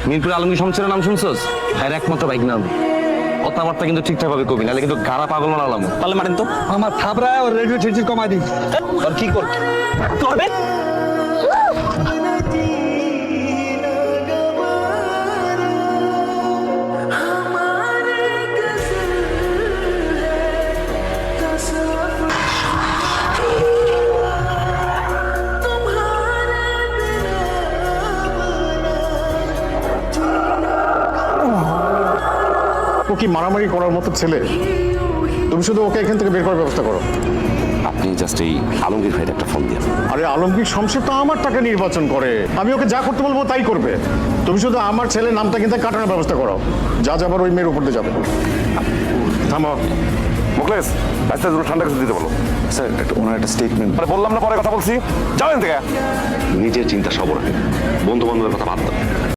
মিরপুর আলমগীর শামসুরের নাম শুনছস? হ্যাঁ, একমাত্র বাইক নাম। কথাবার্তা কিন্তু ঠিকঠাক ভাবে কবি, নাহলে কিন্তু গাড়া পাগল মারালাম। পারলে মারেন তো। আমার থাবড়ায় ওর রেডিও টেনশন কমাই দিই। আর কি করতে করবে? ও কি মারামারি করার মতো ছেলে? তুমি শুধু ওকে এখান থেকে বের করার ব্যবস্থা করো। আপনি জাস্ট এই আলমগীর ভাইয়ের একটা ফোন দিয়ে। আরে আলমগীর শমশের তো আমার টাকা নির্বাচন করে, আমি ওকে যা করতে বলবো তাই করবে। তুমি শুধু আমার ছেলের নামটা কিন্তু কাটানোর ব্যবস্থা করো, যা যাবার ওই মেয়ের উপর দিয়ে যাবে। থামো মুখলেস, রাস্তা দুটো ঠান্ডা কিছু দিতে বলো। স্যার একটা ওনার একটা স্টেটমেন্ট। আরে বললাম না পরে কথা বলছি, যাও এখান থেকে। নিজের চিন্তা সব রাখেন, বন্ধু বান্ধবের কথা বাদ দাও।